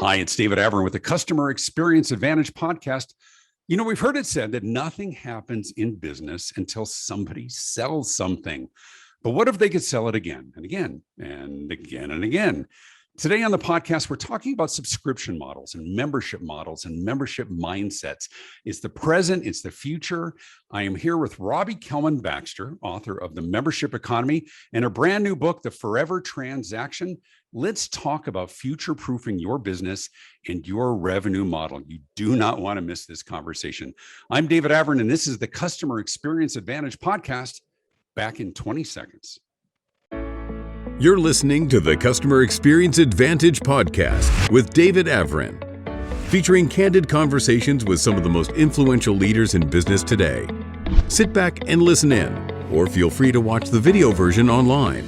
Hi, it's David Avrin with the Customer Experience Advantage podcast. You know, we've heard it said that nothing happens in business until somebody sells something. But what if they could sell it again and again and again and again? Today on the podcast, we're talking about subscription models and membership mindsets. It's the present, it's the future. I am here with Robbie Kellman Baxter, author of The Membership Economy and a brand new book, The Forever Transaction. Let's talk about future-proofing your business and your revenue model. You do not want to miss this conversation. I'm David Avrin, and this is the Customer Experience Advantage podcast. Back in 20 seconds. You're listening to the Customer Experience Advantage podcast with David Avrin, featuring candid conversations with some of the most influential leaders in business today. Sit back and listen in, or feel free to watch the video version online.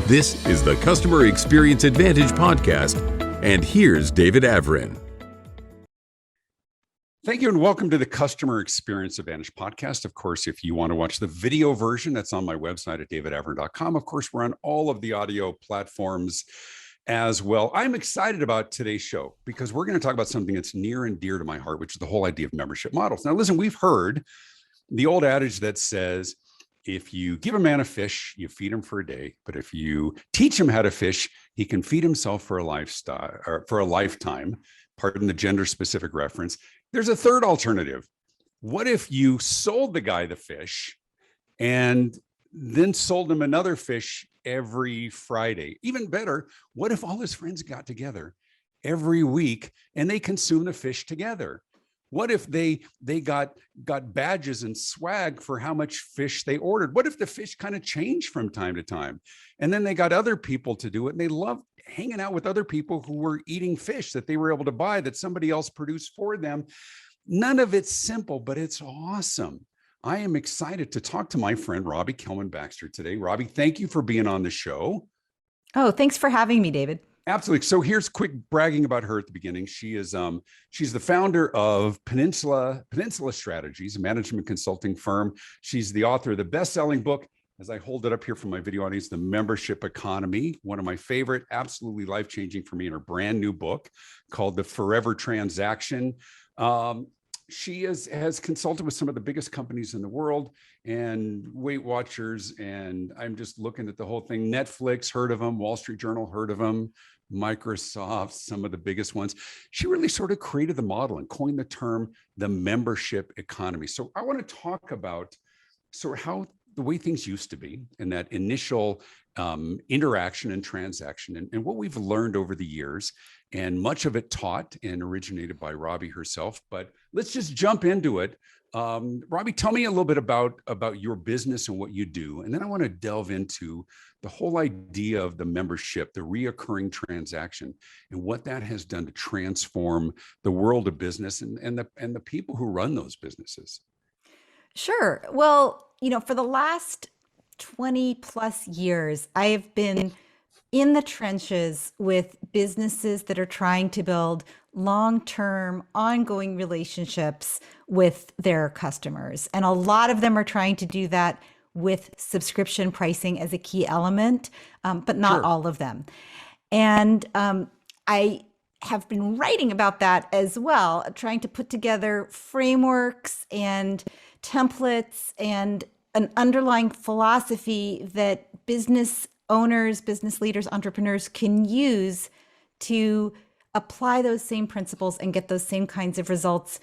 This is the Customer Experience Advantage podcast, and here's David Avrin. Thank you and welcome to the Customer Experience Advantage podcast. Of course, if you want to watch the video version, that's on my website at davidavrin.com. Of course, we're on all of the audio platforms as well. I'm excited about today's show because we're going to talk about something that's near and dear to my heart, which is the whole idea of membership models. Now, listen, we've heard the old adage that says, if you give a man a fish, you feed him for a day. But if you teach him how to fish, he can feed himself for a lifestyle or for a lifetime. Pardon the gender-specific reference. There's a third alternative. What if you sold the guy the fish and then sold him another fish every Friday? Even better, what if all his friends got together every week and they consumed the fish together? What if they got badges and swag for how much fish they ordered? What if the fish kind of changed from time to time? And then they got other people to do it, and they loved hanging out with other people who were eating fish that they were able to buy that somebody else produced for them. None of it's simple, but it's awesome. I am excited to talk to my friend, Robbie Kellman Baxter today. Robbie, thank you for being on the show. Oh, thanks for having me, David. Absolutely. So here's quick bragging about her at the beginning. She is she's the founder of Peninsula Strategies, a management consulting firm. She's the author of the best-selling book, as I hold it up here for my video audience, The Membership Economy, one of my favorite, absolutely life-changing for me, in her brand new book called The Forever Transaction. She has consulted with some of the biggest companies in the world and Weight Watchers, and I'm just looking at the whole thing. Netflix, heard of them. Wall Street Journal, heard of them. Microsoft, some of the biggest ones. She really sort of created the model and coined the term, the membership economy. So I want to talk about sort of how the way things used to be and that initial interaction and transaction and what we've learned over the years, and much of it taught and originated by Robbie herself. But let's just jump into it. Robbie, tell me a little bit about your business and what you do. And then I want to delve into the whole idea of the membership, the reoccurring transaction, and what that has done to transform the world of business and the people who run those businesses. Sure. Well, for the last 20 plus years, I have been in the trenches with businesses that are trying to build long-term, ongoing relationships with their customers. And a lot of them are trying to do that with subscription pricing as a key element, but not Sure. all of them. And I have been writing about that as well, trying to put together frameworks and templates and an underlying philosophy that business owners, business leaders, entrepreneurs can use to apply those same principles and get those same kinds of results,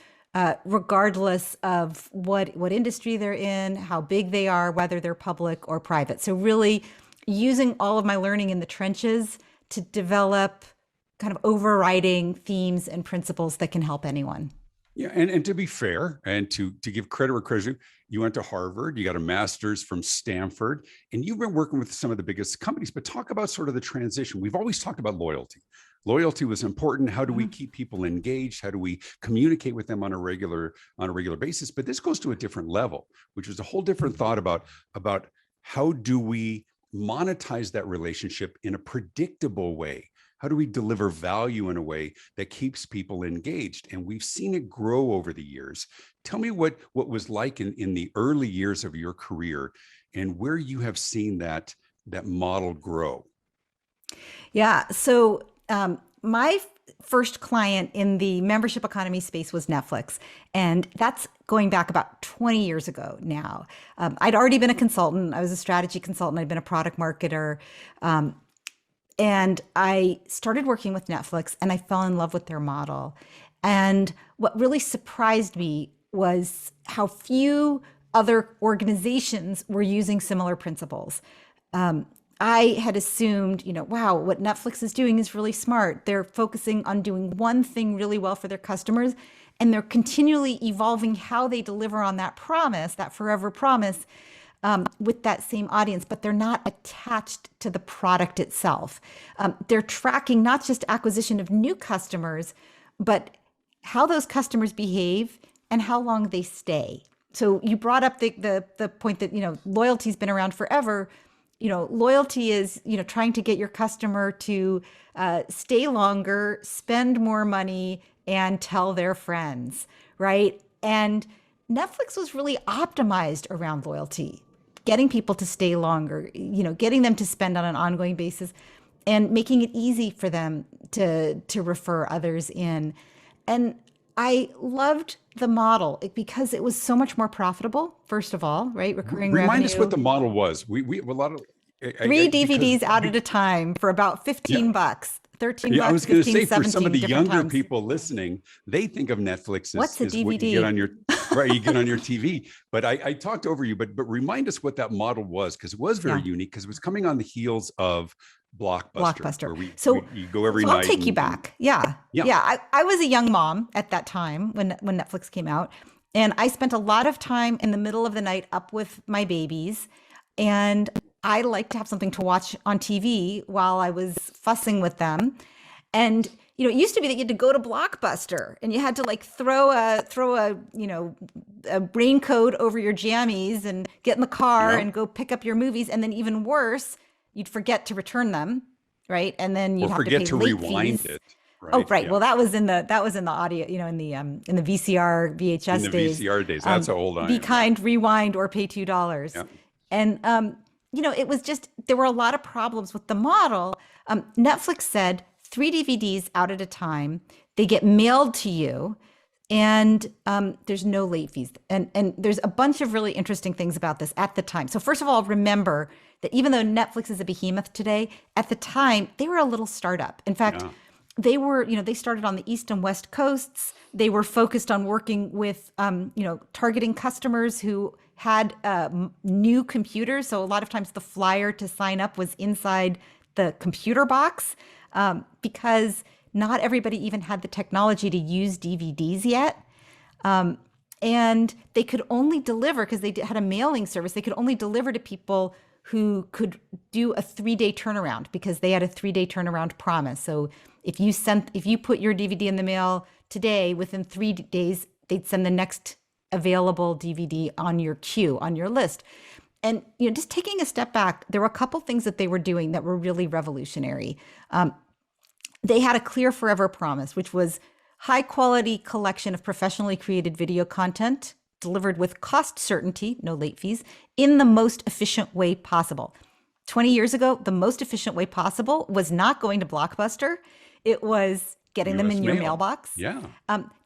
regardless of what industry they're in, how big they are, whether they're public or private. So really using all of my learning in the trenches to develop kind of overriding themes and principles that can help anyone. Yeah, and to be fair, and to give credit where credit is due, you went to Harvard, you got a master's from Stanford, and you've been working with some of the biggest companies. But talk about sort of the transition. We've always talked about loyalty. Loyalty was important. How do we keep people engaged? How do we communicate with them on a regular basis? But this goes to a different level, which is a whole different thought about how do we monetize that relationship in a predictable way? How do we deliver value in a way that keeps people engaged? And we've seen it grow over the years. Tell me what was like in the early years of your career and where you have seen that model grow. Yeah. So my first client in the membership economy space was Netflix. And that's going back about 20 years ago now. I'd already been a consultant. I was a strategy consultant. I'd been a product marketer. And I started working with Netflix and I fell in love with their model. And what really surprised me was how few other organizations were using similar principles. I had assumed, wow, what Netflix is doing is really smart. They're focusing on doing one thing really well for their customers, and they're continually evolving how they deliver on that promise, that forever promise, with that same audience, but they're not attached to the product itself. They're tracking not just acquisition of new customers, but how those customers behave and how long they stay. So you brought up the point that, loyalty's been around forever. Loyalty is, trying to get your customer to stay longer, spend more money, and tell their friends, right? And Netflix was really optimized around loyalty, getting people to stay longer, getting them to spend on an ongoing basis and making it easy for them to refer others in. And I loved the model because it was so much more profitable, first of all, right? Recurring revenue. Remind us what the model was. We a lot of three DVDs out at a time for about $15, $13. Yeah, I was going to say, 17, for some of the younger times. people listening, they think of Netflix as What's a DVD? What you get on your right. You get on your TV. But I talked over you. But remind us what that model was, because it was very unique, because it was coming on the heels of Blockbuster. Where you go every night. I'll take you back. Yeah. I was a young mom at that time when Netflix came out, and I spent a lot of time in the middle of the night up with my babies, and I like to have something to watch on TV while I was fussing with them. And, it used to be that you had to go to Blockbuster and you had to throw a raincoat over your jammies and get in the car and go pick up your movies. And then even worse, you'd forget to return them. Right. And then you'd have to pay to late rewind fees. it. Right? Oh, right. Yeah. Well, that was in the audio, in the VCR, VHS days. In the VCR days. That's how old I am. Be kind, rewind, or pay $2. Yeah. And, it was just, there were a lot of problems with the model. Netflix said 3 DVDs out at a time, they get mailed to you, and there's no late fees. And there's a bunch of really interesting things about this at the time. So first of all, remember that even though Netflix is a behemoth today, at the time, they were a little startup. In fact, they were, they started on the East and West coasts. They were focused on working with, targeting customers who had new computers. So a lot of times the flyer to sign up was inside the computer box, because not everybody even had the technology to use DVDs yet. And they could only deliver, because they had a mailing service, they could only deliver to people who could do a 3-day turnaround, because they had a 3-day turnaround promise. So if you put your DVD in the mail today, within 3 days, they'd send the next available DVD on your queue, on your list. And, just taking a step back, there were a couple things that they were doing that were really revolutionary. They had a clear forever promise, which was high quality collection of professionally created video content delivered with cost certainty, no late fees, in the most efficient way possible. 20 years ago, the most efficient way possible was not going to Blockbuster. It was getting them in your mailbox. Yeah.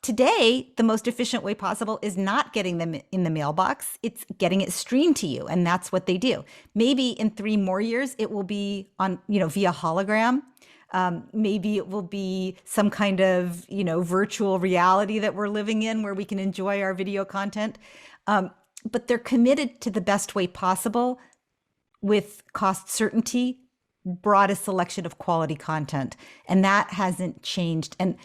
Today, the most efficient way possible is not getting them in the mailbox. It's getting it streamed to you. And that's what they do. Maybe in 3 more years, it will be on, via hologram. Maybe it will be some kind of, virtual reality that we're living in where we can enjoy our video content. But they're committed to the best way possible with cost certainty, broadest selection of quality content. And that hasn't changed. And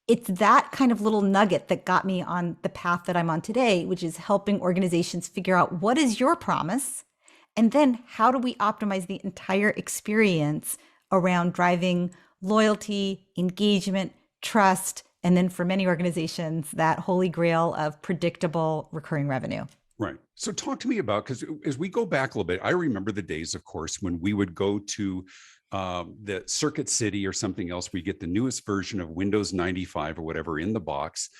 it's that kind of little nugget that got me on the path that I'm on today, which is helping organizations figure out what is your promise, and then how do we optimize the entire experience around driving loyalty, engagement, trust, and then for many organizations, that holy grail of predictable recurring revenue. Right. So talk to me about, because as we go back a little bit, I remember the days, of course, when we would go to the Circuit City or something else, we get the newest version of Windows 95 or whatever in the box.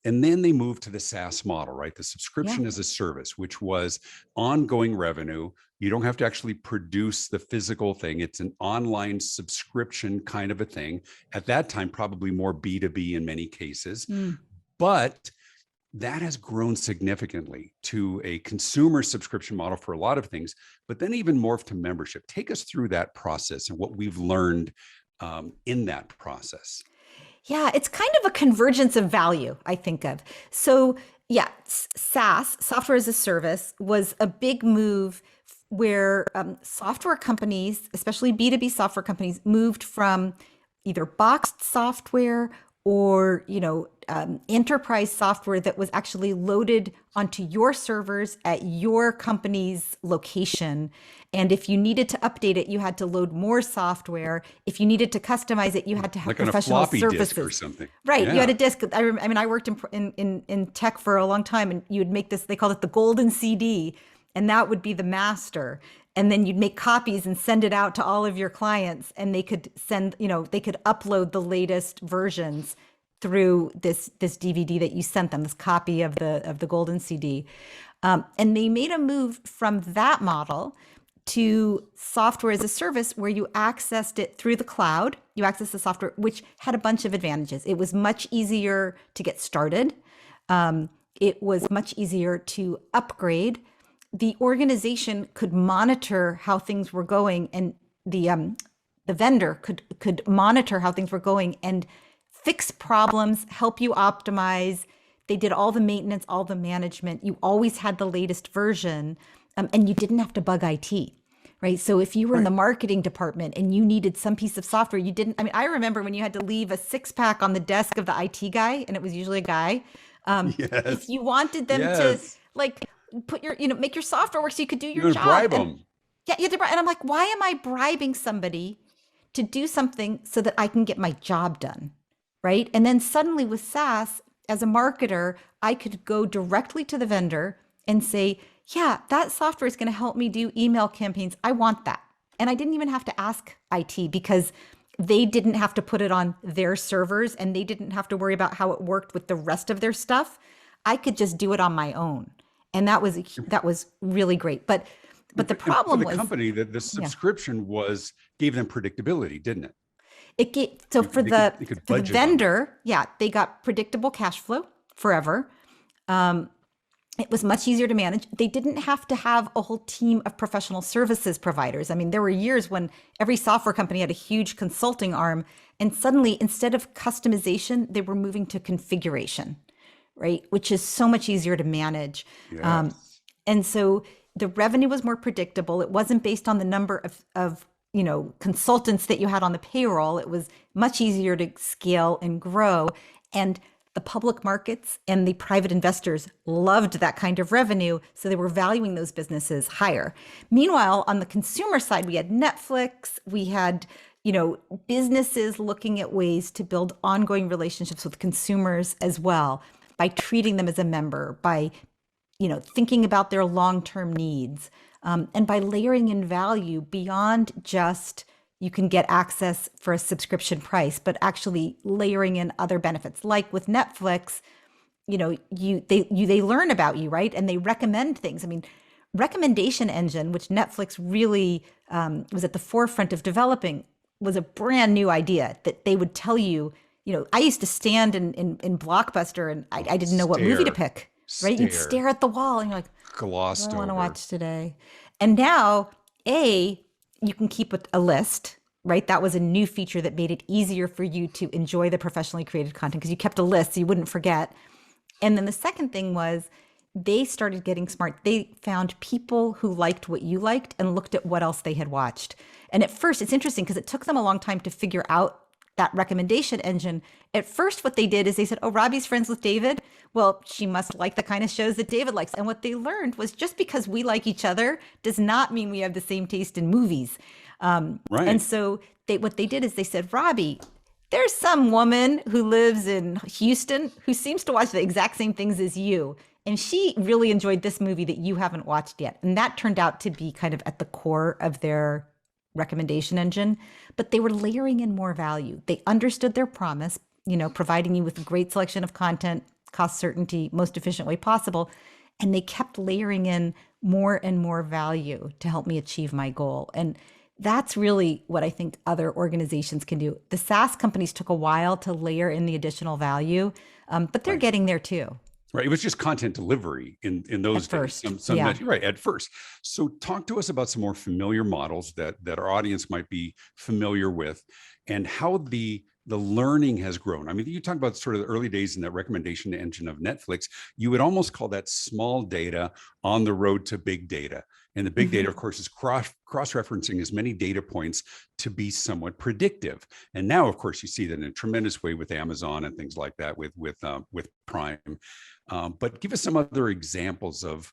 And then they moved to the SaaS model, right? The subscription as a service, which was ongoing revenue. You don't have to actually produce the physical thing. It's an online subscription kind of a thing. At that time, probably more B2B in many cases. But that has grown significantly to a consumer subscription model for a lot of things, but then even morphed to membership. Take us through that process and what we've learned in that process. Yeah, it's kind of a convergence of value, I think of. So yeah, SaaS, software as a service, was a big move where software companies, especially B2B software companies, moved from either boxed software or, enterprise software that was actually loaded onto your servers at your company's location. And if you needed to update it, you had to load more software. If you needed to customize it, you had to have like professional on a floppy services disk or something. Right. Yeah. You had a disk. I worked in tech for a long time, and you would make this, they called it the golden CD, and that would be the master. And then you'd make copies and send it out to all of your clients, and they could they could upload the latest versions through this DVD that you sent them, this copy of the golden CD. And they made a move from that model to software as a service, where you accessed it through the cloud. You accessed the software, which had a bunch of advantages. It was much easier to get started. It was much easier to upgrade. The organization could monitor how things were going, and the vendor could monitor how things were going and fix problems, help you optimize. They did all the maintenance, all the management. You always had the latest version, and you didn't have to bug IT, right? So if you were in the marketing department and you needed some piece of software, you didn't. I remember when you had to leave a 6-pack on the desk of the IT guy, and it was usually a guy. If you wanted them to put your, make your software work so you could do your job. Bribe them. Yeah, you had to bribe. And I'm like, why am I bribing somebody to do something so that I can get my job done, right? And then suddenly with SaaS, as a marketer, I could go directly to the vendor and say, yeah, that software is going to help me do email campaigns. I want that. And I didn't even have to ask IT, because they didn't have to put it on their servers, and they didn't have to worry about how it worked with the rest of their stuff. I could just do it on my own. And that was really great. But the problem was, for the company, that the subscription gave them predictability, didn't it? For the vendor, they got predictable cash flow forever. It was much easier to manage. They didn't have to have a whole team of professional services providers. There were years when every software company had a huge consulting arm, and suddenly, instead of customization, they were moving to configuration, right? Which is so much easier to manage. Yes. And so the revenue was more predictable. It wasn't based on the number of consultants that you had on the payroll. It was much easier to scale and grow. And the public markets and the private investors loved that kind of revenue, so they were valuing those businesses higher. Meanwhile, on the consumer side, we had Netflix, we had, businesses looking at ways to build ongoing relationships with consumers as well, by treating them as a member, by, thinking about their long-term needs, and by layering in value beyond just you can get access for a subscription price, but actually layering in other benefits. Like with Netflix, they learn about you, right? And they recommend things. Recommendation engine, which Netflix really was at the forefront of developing, was a brand new idea that they would tell you. I used to stand in Blockbuster, and I didn't know what movie to pick, right? You'd stare at the wall and you're like, glossed over. What do I want to watch today? And now, you can keep a list, right? That was a new feature that made it easier for you to enjoy the professionally created content, because you kept a list so you wouldn't forget. And then the second thing was, they started getting smart. They found people who liked what you liked and looked at what else they had watched. And at first, it's interesting because it took them a long time to figure out that recommendation engine. At first, what they did is they said, oh, Robbie's friends with David. Well, she must like the kind of shows that David likes. And what they learned was, just because we like each other does not mean we have the same taste in movies. Right. And so what they did is they said, Robbie, there's some woman who lives in Houston who seems to watch the exact same things as you. And she really enjoyed this movie that you haven't watched yet. And that turned out to be kind of at the core of their recommendation engine, but they were layering in more value. They understood their promise, providing you with a great selection of content, cost certainty, most efficient way possible. And they kept layering in more and more value to help me achieve my goal. And that's really what I think other organizations can do. The SaaS companies took a while to layer in the additional value, but they're getting there too. Right. It was just content delivery in those days. Right. At first. So talk to us about some more familiar models that our audience might be familiar with, and how the learning has grown. I mean, you talk about sort of the early days in that recommendation engine of Netflix. You would almost call that small data on the road to big data. And the big data, of course, is cross-referencing as many data points to be somewhat predictive. And now, of course, you see that in a tremendous way with Amazon and things like that, with Prime. But give us some other examples of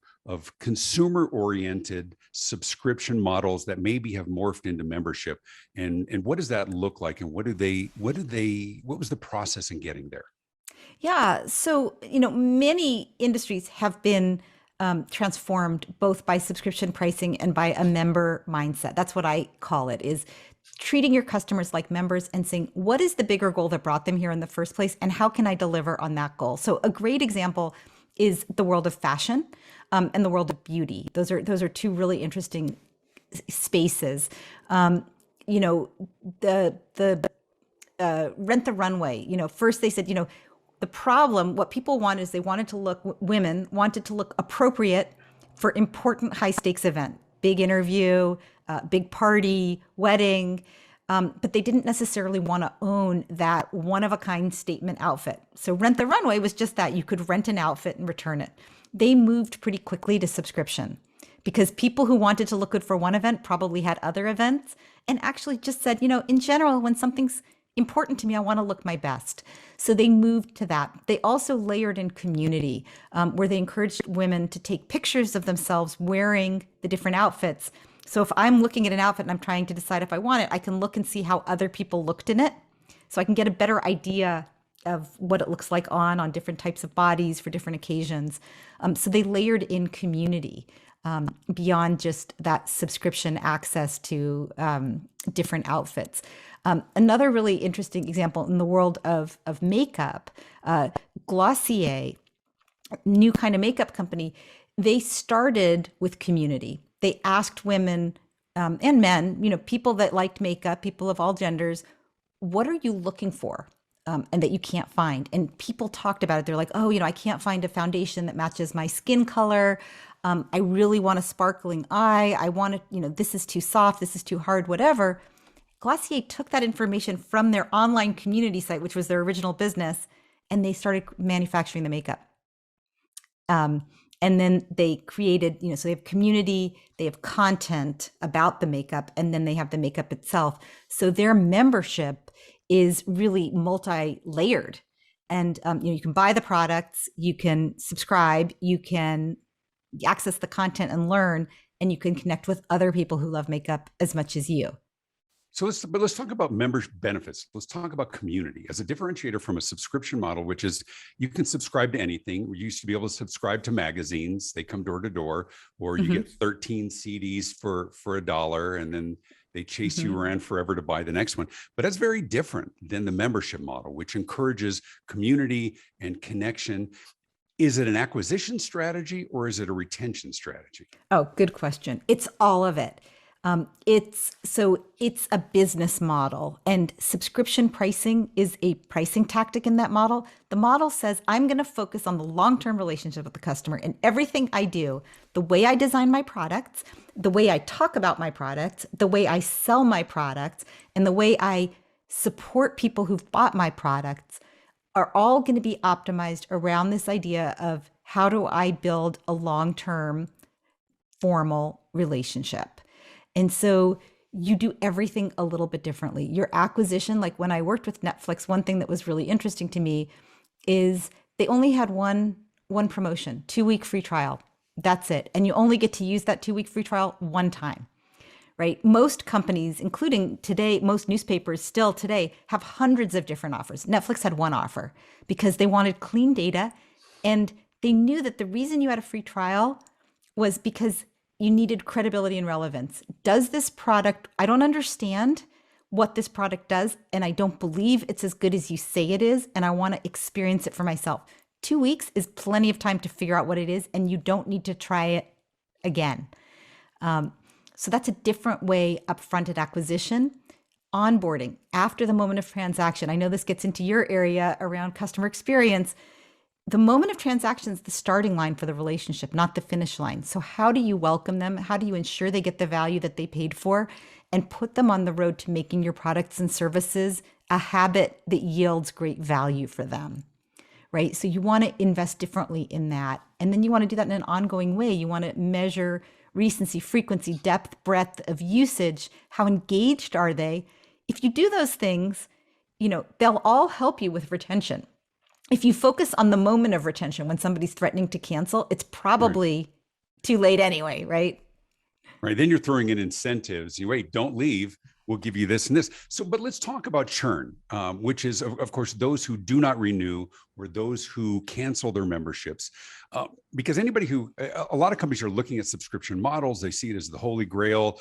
consumer-oriented subscription models that maybe have morphed into membership, and what does that look like, and what was the process in getting there? Yeah, so many industries have been transformed both by subscription pricing and by a member mindset. That's what I call it, is treating your customers like members and saying, what is the bigger goal that brought them here in the first place? And how can I deliver on that goal? So a great example is the world of fashion and the world of beauty. Those are two really interesting spaces. The Rent the Runway, first they said, the problem, what people want is women wanted to look appropriate for important high stakes event, big interview, big party, wedding, but they didn't necessarily want to own that one of a kind statement outfit. So Rent the Runway was just that. You could rent an outfit and return it. They moved pretty quickly to subscription because people who wanted to look good for one event probably had other events, and actually just said, in general, when something's important to me, I want to look my best. So they moved to that. They also layered in community, where they encouraged women to take pictures of themselves wearing the different outfits. So if I'm looking at an outfit and I'm trying to decide if I want it, I can look and see how other people looked in it. So I can get a better idea of what it looks like on different types of bodies for different occasions. So they layered in community beyond just that subscription access to different outfits. Another really interesting example in the world of makeup, Glossier, new kind of makeup company, they started with community. They asked women and men, people that liked makeup, people of all genders, what are you looking for and that you can't find? And people talked about it. They're like, I can't find a foundation that matches my skin color. I really want a sparkling eye. I want to, this is too soft, this is too hard, whatever. Glossier took that information from their online community site, which was their original business, and they started manufacturing the makeup. And then they created, so they have community, they have content about the makeup, and then they have the makeup itself. So their membership is really multi-layered. And you can buy the products, you can subscribe, you can access the content and learn, and you can connect with other people who love makeup as much as you. So let's talk about members benefits. Let's talk about community as a differentiator from a subscription model, which is you can subscribe to anything. We used to be able to subscribe to magazines. They come door to door, or you get 13 CDs for $1, and then they chase you around forever to buy the next one. But that's very different than the membership model, which encourages community and connection. Is it an acquisition strategy or is it a retention strategy? Oh, good question. It's all of it. It's a business model, and subscription pricing is a pricing tactic in that model. The model says, I'm going to focus on the long-term relationship with the customer, and everything I do, the way I design my products, the way I talk about my products, the way I sell my products, and the way I support people who've bought my products are all going to be optimized around this idea of how do I build a long-term formal relationship. And so you do everything a little bit differently. Your acquisition, like when I worked with Netflix, one thing that was really interesting to me is they only had one promotion, 2-week free trial. That's it. And you only get to use that 2-week free trial one time, right? Most companies, including today, most newspapers still today have hundreds of different offers. Netflix had one offer because they wanted clean data. And they knew that the reason you had a free trial was because you needed credibility and relevance. Does this product, I don't understand what this product does, and I don't believe it's as good as you say it is, and I want to experience it for myself. 2 weeks is plenty of time to figure out what it is, and you don't need to try it again. So that's a different way upfront at acquisition. Onboarding, after the moment of transaction. I know this gets into your area around customer experience. The moment of transaction is the starting line for the relationship, not the finish line. So how do you welcome them? How do you ensure they get the value that they paid for and put them on the road to making your products and services a habit that yields great value for them, right? So you want to invest differently in that. And then you want to do that in an ongoing way. You want to measure recency, frequency, depth, breadth of usage. How engaged are they? If you do those things, they'll all help you with retention. If you focus on the moment of retention when somebody's threatening to cancel, it's probably too late anyway, right? Right. Then you're throwing in incentives. You wait, don't leave. We'll give you this and this. So, but let's talk about churn, which is, of course, those who do not renew or those who cancel their memberships. Because a lot of companies are looking at subscription models. They see it as the holy grail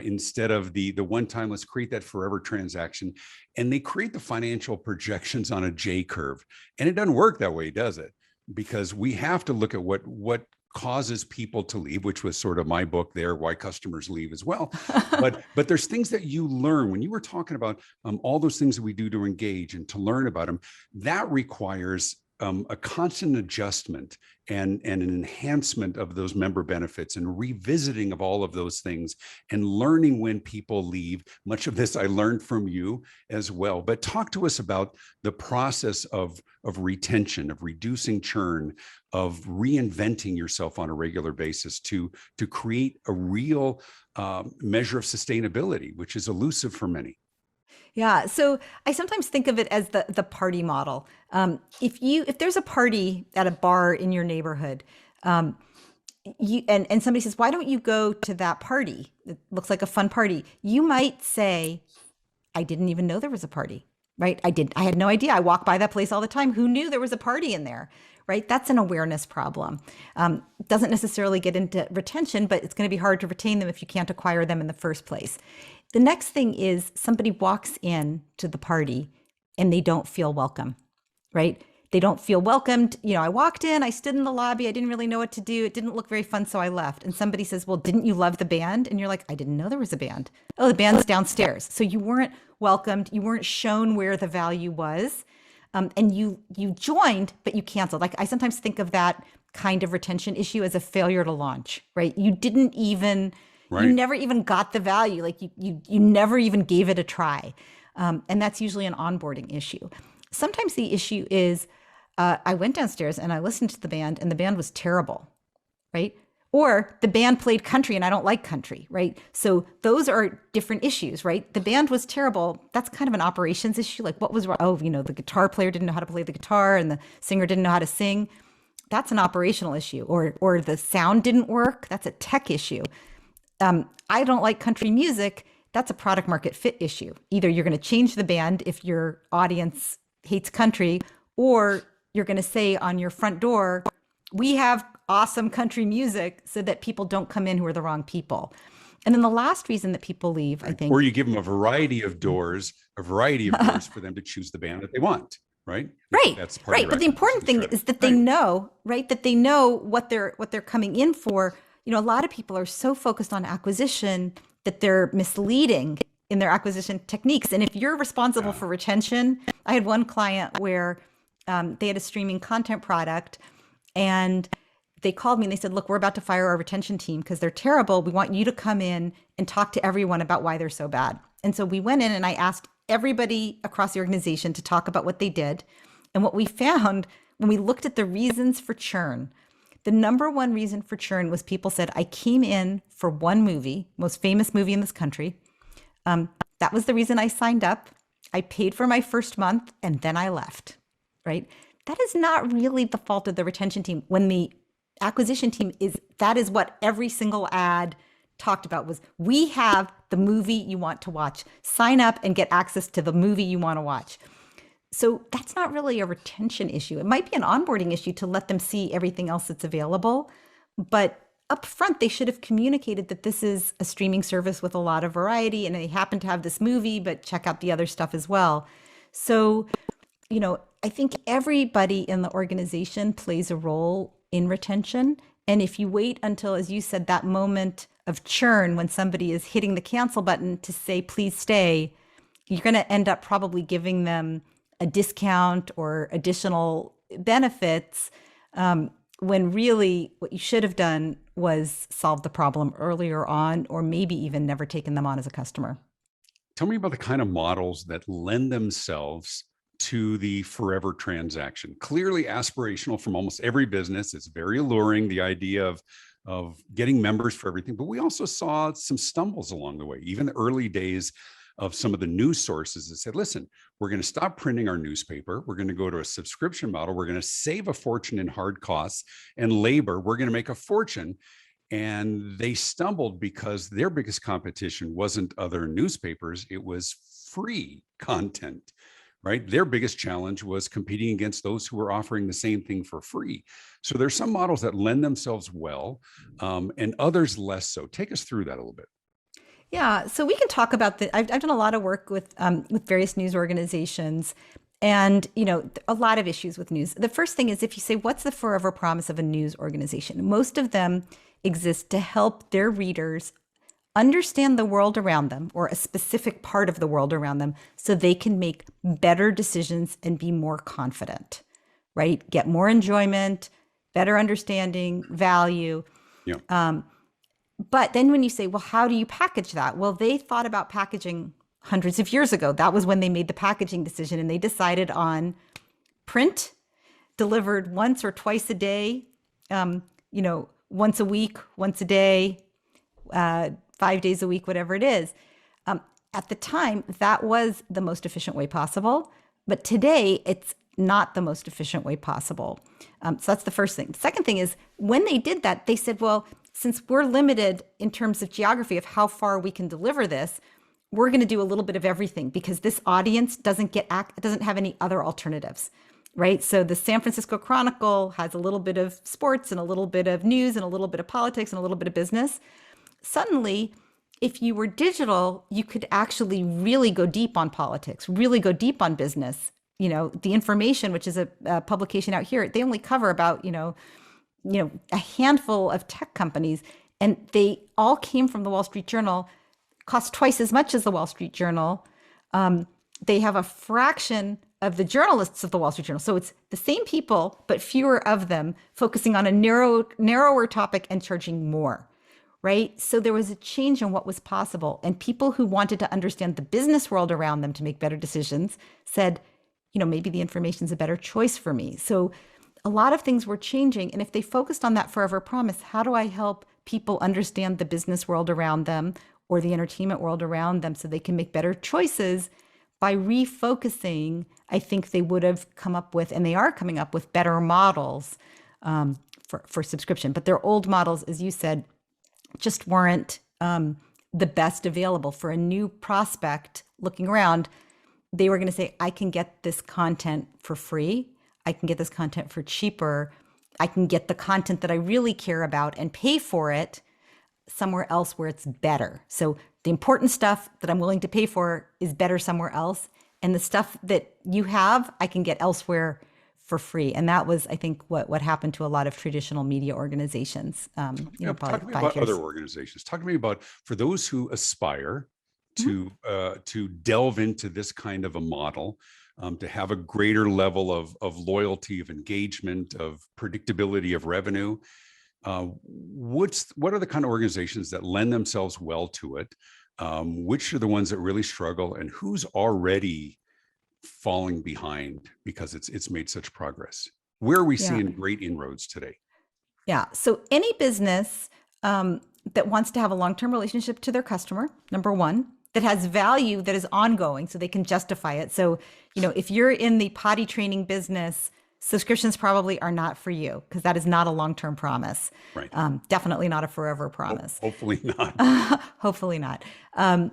instead of the one time, let's create that forever transaction. And they create the financial projections on a J curve. And it doesn't work that way, does it? Because we have to look at what causes people to leave, which was sort of my book there, Why Customers Leave as well. But there's things that you learn when you were talking about all those things that we do to engage and to learn about them. That requires a constant adjustment and an enhancement of those member benefits and revisiting of all of those things and learning when people leave. Much of this I learned from you as well. But talk to us about the process of retention, of reducing churn, of reinventing yourself on a regular basis to create a real measure of sustainability, which is elusive for many. Yeah. So I sometimes think of it as the party model. If there's a party at a bar in your neighborhood, and somebody says, why don't you go to that party? It looks like a fun party. You might say, I didn't even know there was a party, right? I had no idea. I walk by that place all the time. Who knew there was a party in there, right? That's an awareness problem. Doesn't necessarily get into retention, but it's going to be hard to retain them if you can't acquire them in the first place. The next thing is somebody walks in to the party and they don't feel welcome, right? They don't feel welcomed. I walked in, I stood in the lobby. I didn't really know what to do. It didn't look very fun, so I left. And somebody says, well, didn't you love the band? And you're like, I didn't know there was a band. Oh, the band's downstairs. So you weren't welcomed. You weren't shown where the value was. And you joined, but you canceled. Like I sometimes think of that kind of retention issue as a failure to launch, right? You didn't even... Right. You never even got the value. Like you never even gave it a try. And that's usually an onboarding issue. Sometimes the issue is I went downstairs and I listened to the band and the band was terrible, right? Or the band played country and I don't like country, right? So those are different issues, right? The band was terrible. That's kind of an operations issue. Like what was wrong? Oh, the guitar player didn't know how to play the guitar and the singer didn't know how to sing. That's an operational issue. Or the sound didn't work. That's a tech issue. I don't like country music. That's a product market fit issue. Either you're going to change the band if your audience hates country, or you're going to say on your front door, we have awesome country music so that people don't come in who are the wrong people. And then the last reason that people leave, I think. Or you give them a variety of doors for them to choose the band that they want, right? Right. That's right. But the important thing is that they know, right? That they know what they're coming in for. A lot of people are so focused on acquisition that they're misleading in their acquisition techniques. And if you're responsible for retention, I had one client where they had a streaming content product and they called me and they said, look, we're about to fire our retention team because they're terrible. We want you to come in and talk to everyone about why they're so bad. And so we went in and I asked everybody across the organization to talk about what they did. And what we found when we looked at the reasons for churn, the number one reason for churn was people said, I came in for one movie, most famous movie in this country. That was the reason I signed up. I paid for my first month and then I left, right? That is not really the fault of the retention team. When the acquisition team that is what every single ad talked about was, we have the movie you want to watch. Sign up and get access to the movie you want to watch. So that's not really a retention issue. It might be an onboarding issue to let them see everything else that's available, but up front, they should have communicated that this is a streaming service with a lot of variety and they happen to have this movie, but check out the other stuff as well. So, I think everybody in the organization plays a role in retention. And if you wait until, as you said, that moment of churn when somebody is hitting the cancel button to say, please stay, you're going to end up probably giving them a discount or additional benefits, when really what you should have done was solve the problem earlier on, or maybe even never taken them on as a customer. Tell me about the kind of models that lend themselves to the forever transaction. Clearly aspirational from almost every business. It's very alluring, the idea of getting members for everything. But we also saw some stumbles along the way, even the early days of some of the news sources that said, listen, we're going to stop printing our newspaper. We're going to go to a subscription model. We're going to save a fortune in hard costs and labor. We're going to make a fortune. And they stumbled because their biggest competition wasn't other newspapers. It was free content, right? Their biggest challenge was competing against those who were offering the same thing for free. So there's some models that lend themselves well, and others less so. Take us through that a little bit. Yeah, so we can talk about I've done a lot of work with various news organizations, and a lot of issues with news. The first thing is, if you say, what's the forever promise of a news organization? Most of them exist to help their readers understand the world around them, or a specific part of the world around them, so they can make better decisions and be more confident, right? Get more enjoyment, better understanding, value. Yeah. But then when you say, well, how do you package that? Well, they thought about packaging hundreds of years ago. That was when they made the packaging decision, and they decided on print delivered once or twice a day, once a week, once a day, 5 days a week, whatever it is. At the time, that was the most efficient way possible. But today, it's not the most efficient way possible. So that's the first thing. The second thing is, when they did that, they said, well, since we're limited in terms of geography of how far we can deliver this, we're going to do a little bit of everything, because this audience doesn't have any other alternatives, right? So the San Francisco Chronicle has a little bit of sports and a little bit of news and a little bit of politics and a little bit of business. Suddenly, if you were digital, you could actually really go deep on politics, really go deep on business. The Information, which is a publication out here, they only cover about, a handful of tech companies, and they all came from the Wall Street Journal, cost twice as much as the Wall Street Journal. They have a fraction of the journalists of the Wall Street Journal. So it's the same people, but fewer of them, focusing on a narrower topic and charging more, right? So there was a change in what was possible. And people who wanted to understand the business world around them to make better decisions said, maybe the Information's a better choice for me. So a lot of things were changing. And if they focused on that forever promise, how do I help people understand the business world around them or the entertainment world around them so they can make better choices? By refocusing, I think they would have come up with, and they are coming up with, better models for subscription. But their old models, as you said, just weren't the best available. For a new prospect looking around, they were going to say, I can get this content for free. I can get this content for cheaper. I can get the content that I really care about and pay for it somewhere else where it's better. So the important stuff that I'm willing to pay for is better somewhere else. And the stuff that you have, I can get elsewhere for free. And that was, I think, what happened to a lot of traditional media organizations. Talk to me about other organizations. Talk to me about, for those who aspire to delve into this kind of a model, to have a greater level of loyalty, of engagement, of predictability of revenue. What are the kind of organizations that lend themselves well to it? Which are the ones that really struggle, and who's already falling behind because it's made such progress? Where are we seeing great inroads today? Yeah. So any business that wants to have a long-term relationship to their customer, number one, that has value that is ongoing so they can justify it. So, if you're in the potty training business, subscriptions probably are not for you, because that is not a long-term promise. Right. Definitely not a forever promise. Hopefully not. Hopefully not.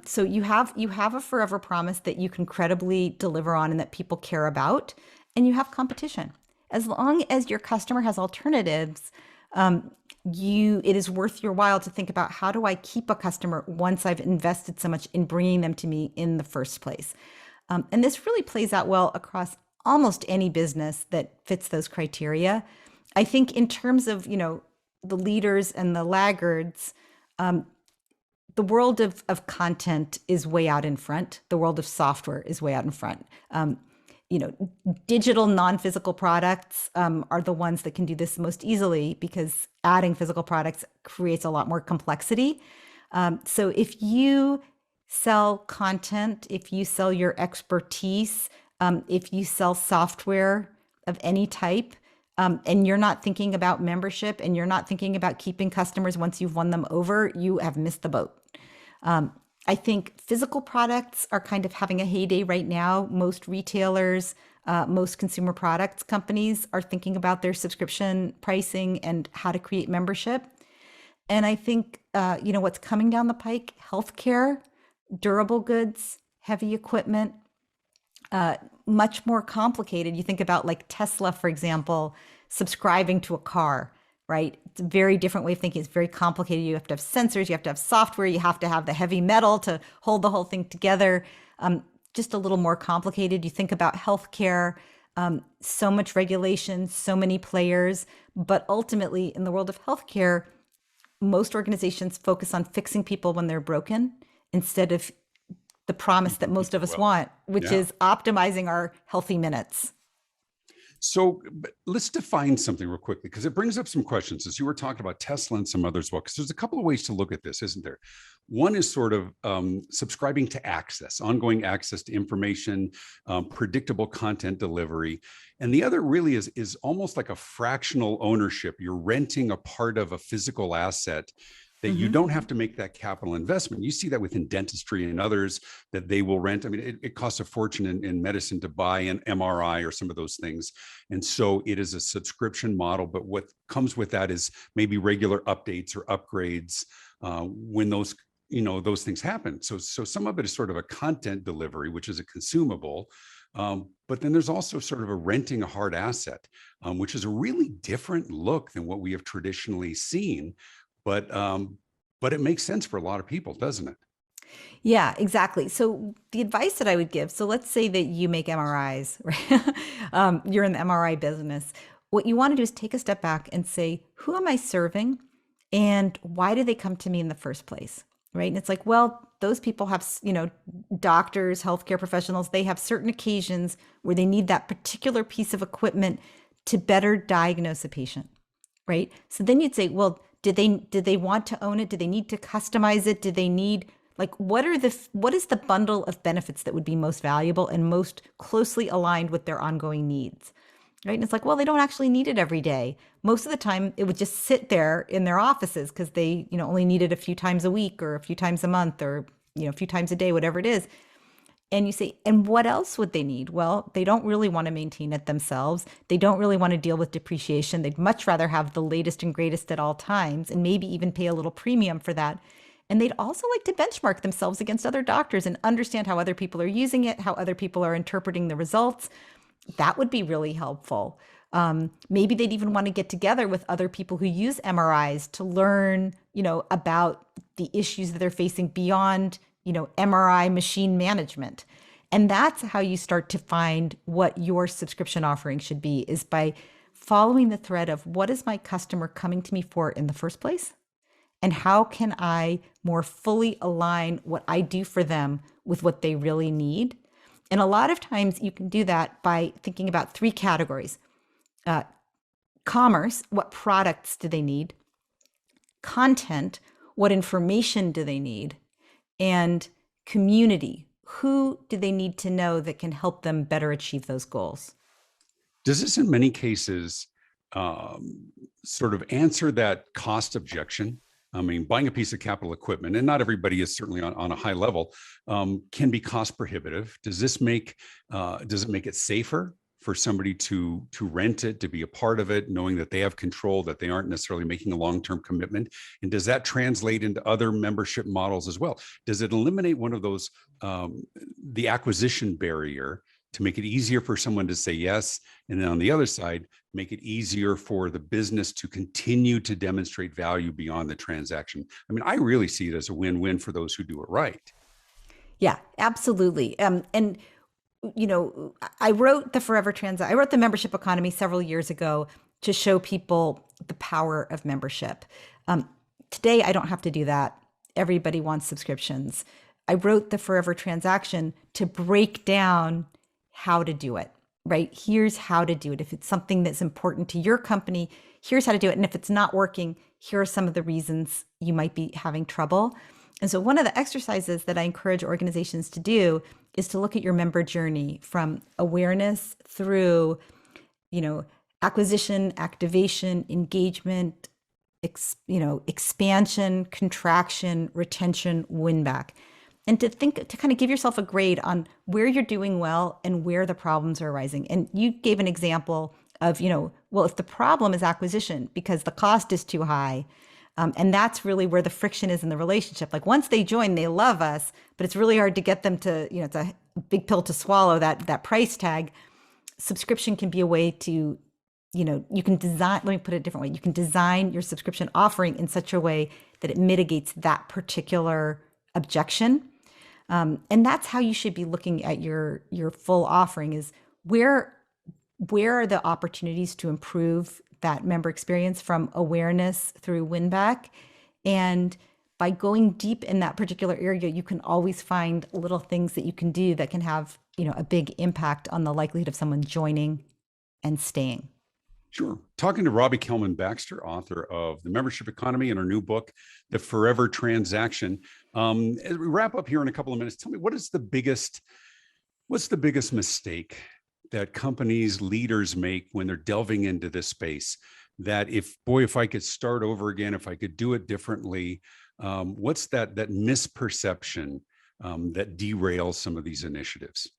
So you have a forever promise that you can credibly deliver on and that people care about, and you have competition. As long as your customer has alternatives, it is worth your while to think about, how do I keep a customer once I've invested so much in bringing them to me in the first place? And this really plays out well across almost any business that fits those criteria. I think in terms of, the leaders and the laggards, the world of content is way out in front. The world of software is way out in front. Digital non-physical products are the ones that can do this most easily, because adding physical products creates a lot more complexity. So if you sell content, if you sell your expertise, if you sell software of any type, and you're not thinking about membership, and you're not thinking about keeping customers once you've won them over, you have missed the boat. I think physical products are kind of having a heyday right now. Most retailers, most consumer products companies are thinking about their subscription pricing and how to create membership. And I think, what's coming down the pike, healthcare, durable goods, heavy equipment, much more complicated. You think about like Tesla, for example, subscribing to a car, right? It's a very different way of thinking. It's very complicated. You have to have sensors, you have to have software, you have to have the heavy metal to hold the whole thing together. Just a little more complicated. You think about healthcare, so much regulation, so many players, but ultimately in the world of healthcare, most organizations focus on fixing people when they're broken instead of the promise that most of us want, which is optimizing our healthy minutes. So let's define something real quickly, because it brings up some questions, as you were talking about Tesla and some others. Well, because there's a couple of ways to look at this, isn't there? One is sort of subscribing to access, ongoing access to information, predictable content delivery. And the other really is almost like a fractional ownership. You're renting a part of a physical asset that you don't have to make that capital investment. You see that within dentistry and others, that they will rent. I mean, it costs a fortune in medicine to buy an MRI or some of those things. And so it is a subscription model, but what comes with that is maybe regular updates or upgrades when those things happen. So some of it is sort of a content delivery, which is a consumable. But then there's also sort of a renting a hard asset, which is a really different look than what we have traditionally seen. But it makes sense for a lot of people, doesn't it? Yeah, exactly. So the advice that I would give, so let's say that you make MRIs, right? You're in the MRI business. What you want to do is take a step back and say, who am I serving and why do they come to me in the first place? Right. And it's like, well, those people have, doctors, healthcare professionals, they have certain occasions where they need that particular piece of equipment to better diagnose a patient. Right. So then you'd say, well, did they want to own it? Do they need to customize it? Do they need, what is the bundle of benefits that would be most valuable and most closely aligned with their ongoing needs? Right. And it's like, well, they don't actually need it every day. Most of the time it would just sit there in their offices because they, only need it a few times a week or a few times a month or, a few times a day, whatever it is. And you say, and what else would they need? Well, they don't really want to maintain it themselves. They don't really want to deal with depreciation. They'd much rather have the latest and greatest at all times and maybe even pay a little premium for that. And they'd also like to benchmark themselves against other doctors and understand how other people are using it, how other people are interpreting the results. That would be really helpful. Maybe they'd even want to get together with other people who use MRIs to learn, about the issues that they're facing beyond MRI machine management. And that's how you start to find what your subscription offering should be, is by following the thread of what is my customer coming to me for in the first place? And how can I more fully align what I do for them with what they really need? And a lot of times you can do that by thinking about three categories. Commerce, what products do they need? Content, what information do they need? And community, who do they need to know that can help them better achieve those goals? Does this in many cases sort of answer that cost objection? I mean, buying a piece of capital equipment, and not everybody is certainly on a high level, can be cost prohibitive. Does it make it safer for somebody to rent it, to be a part of it, knowing that they have control, that they aren't necessarily making a long-term commitment? And does that translate into other membership models as well? Does it eliminate one of those, the acquisition barrier to make it easier for someone to say yes. And then on the other side, make it easier for the business to continue to demonstrate value beyond the transaction. I mean, I really see it as a win-win for those who do it right. Yeah, absolutely. And I wrote I wrote the membership economy several years ago to show people the power of membership. Today, I don't have to do that. Everybody wants subscriptions. I wrote the Forever Transaction to break down how to do it, right? Here's how to do it. If it's something that's important to your company, here's how to do it. And if it's not working, here are some of the reasons you might be having trouble. And so one of the exercises that I encourage organizations to do is to look at your member journey from awareness through, acquisition, activation, engagement, expansion, contraction, retention, win back. And to kind of give yourself a grade on where you're doing well and where the problems are arising. And you gave an example of, if the problem is acquisition because the cost is too high, and that's really where the friction is in the relationship. Like once they join, they love us, but it's really hard to get them to, it's a big pill to swallow, that price tag. Subscription can be a way to, you can design, let me put it a different way. You can design your subscription offering in such a way that it mitigates that particular objection. And that's how you should be looking at your full offering is where are the opportunities to improve that member experience from awareness through win back. And by going deep in that particular area, you can always find little things that you can do that can have, a big impact on the likelihood of someone joining and staying. Sure. Talking to Robbie Kellman Baxter, author of The Membership Economy and her new book, The Forever Transaction. As we wrap up here in a couple of minutes, tell me what's the biggest mistake that companies, leaders make when they're delving into this space? That if I could start over again, if I could do it differently, what's that misperception that derails some of these initiatives?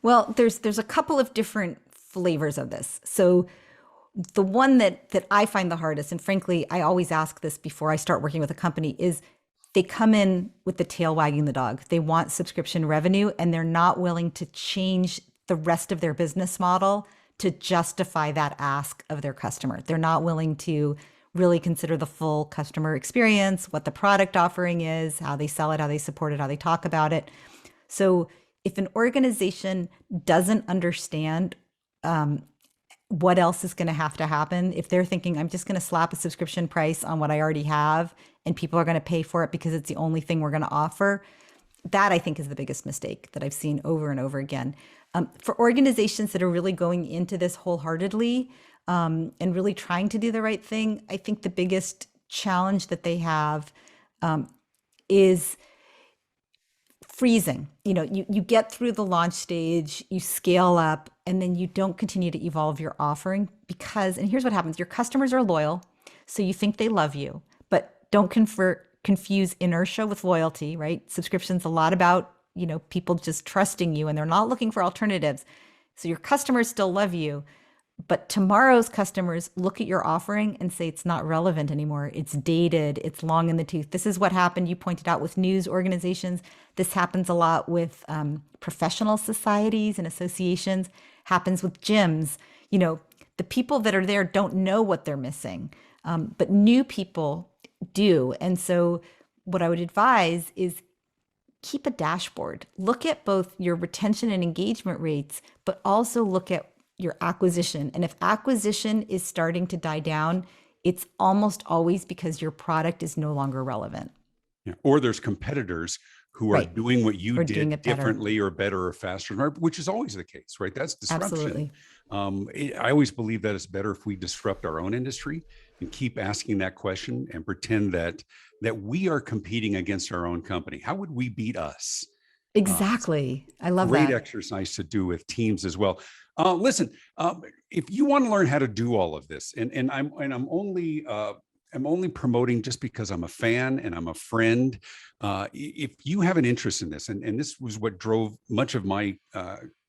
Well, there's a couple of different flavors of this. So the one that I find the hardest, and frankly, I always ask this before I start working with a company, is they come in with the tail wagging the dog. They want subscription revenue, and they're not willing to change the rest of their business model to justify that ask of their customer. They're not willing to really consider the full customer experience, what the product offering is, how they sell it, how they support it, how they talk about it. So if an organization doesn't understand what else is going to have to happen, if they're thinking, I'm just going to slap a subscription price on what I already have and people are going to pay for it because it's the only thing we're going to offer, that I think is the biggest mistake that I've seen over and over again. For organizations that are really going into this wholeheartedly and really trying to do the right thing, I think the biggest challenge that they have is freezing. You get through the launch stage, you scale up, and then you don't continue to evolve your offering because, and here's what happens, your customers are loyal, so you think they love you, but don't confuse inertia with loyalty, right? Subscription's a lot about, people just trusting you and they're not looking for alternatives. So your customers still love you, but tomorrow's customers look at your offering and say it's not relevant anymore. It's dated, it's long in the tooth. This is what happened, you pointed out, with news organizations. This happens a lot with professional societies and associations, happens with gyms. The people that are there don't know what they're missing, but new people do. And so what I would advise is keep a dashboard. Look at both your retention and engagement rates, but also look at your acquisition. And if acquisition is starting to die down, it's almost always because your product is no longer relevant. Yeah. Or there's competitors who are doing what you did differently or better or faster, which is always the case, right? That's disruption. Absolutely. I always believe that it's better if we disrupt our own industry and keep asking that question and pretend that we are competing against our own company. How would we beat us? Exactly. I love that. Great exercise to do with teams as well. Listen, if you want to learn how to do all of this, and I'm only promoting just because I'm a fan and I'm a friend. If you have an interest in this, and this was what drove much of my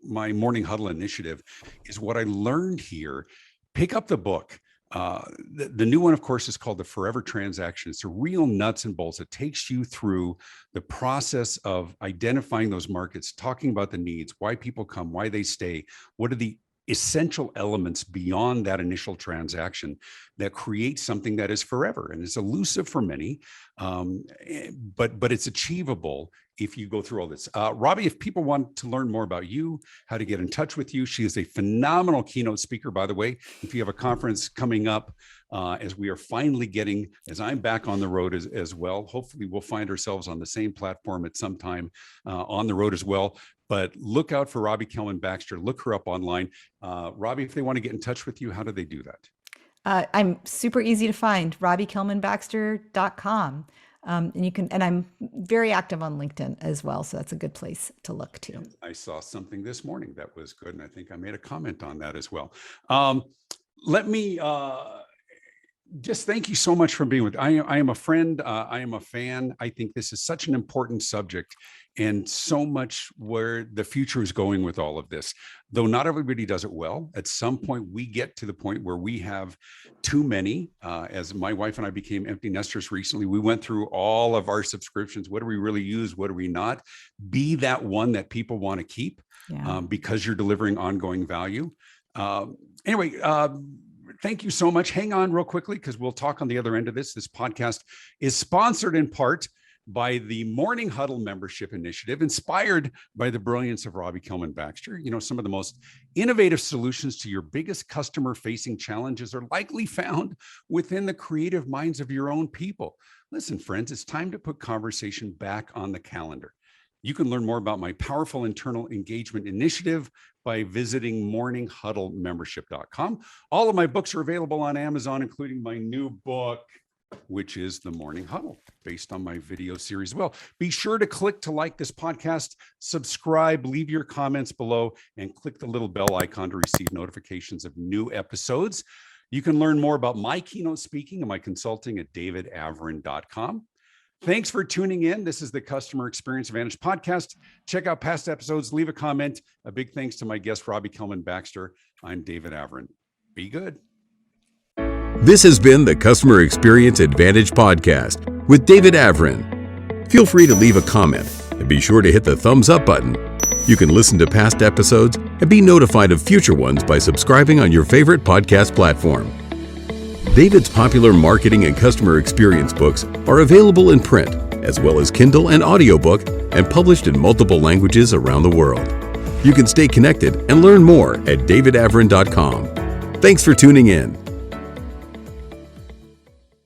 my Morning Huddle initiative, is what I learned here. Pick up the book. The new one, of course, is called the Forever Transaction. It's a real nuts and bolts. It takes you through the process of identifying those markets, talking about the needs, why people come, why they stay, what are the essential elements beyond that initial transaction that create something that is forever. And it's elusive for many, but it's achievable if you go through all this. Robbie, if people want to learn more about you, how to get in touch with you, she is a phenomenal keynote speaker, by the way. If you have a conference coming up, as we are finally getting, as I'm back on the road as well, hopefully we'll find ourselves on the same platform at some time on the road as well. But look out for Robbie Kellman Baxter. Look her up online. Robbie, if they want to get in touch with you, how do they do that? I'm super easy to find, RobbieKellmanBaxter.com. And I'm very active on LinkedIn as well. So that's a good place to look too. I saw something this morning that was good. And I think I made a comment on that as well. Let me just thank you so much for being with. I am a friend. I am a fan. I think this is such an important subject and so much where the future is going with all of this. Though not everybody does it well, at some point we get to the point where we have too many. As my wife and I became empty nesters recently, we went through all of our subscriptions. What do we really use? What do we not? Be that one that people want to keep because you're delivering ongoing value. Anyway, thank you so much. Hang on real quickly because we'll talk on the other end of this. This podcast is sponsored in part by the Morning Huddle membership initiative, inspired by the brilliance of Robbie Kellman Baxter. You know, some of the most innovative solutions to your biggest customer-facing challenges are likely found within the creative minds of your own people. Listen, friends, it's time to put conversation back on the calendar. You can learn more about my powerful internal engagement initiative by visiting morninghuddlemembership.com. All of my books are available on Amazon, including my new book, which is The Morning Huddle, based on my video series as well. Be sure to click to like this podcast, subscribe, leave your comments below, and click the little bell icon to receive notifications of new episodes. You can learn more about my keynote speaking and my consulting at davidavrin.com. Thanks for tuning in. This is the Customer Experience Advantage podcast. Check out past episodes, leave a comment. A big thanks to my guest, Robbie Kellman Baxter. I'm David Avrin. Be good. This has been the Customer Experience Advantage podcast with David Avrin. Feel free to leave a comment and be sure to hit the thumbs up button. You can listen to past episodes and be notified of future ones by subscribing on your favorite podcast platform. David's popular marketing and customer experience books are available in print, as well as Kindle and audiobook, and published in multiple languages around the world. You can stay connected and learn more at davidavrin.com. Thanks for tuning in.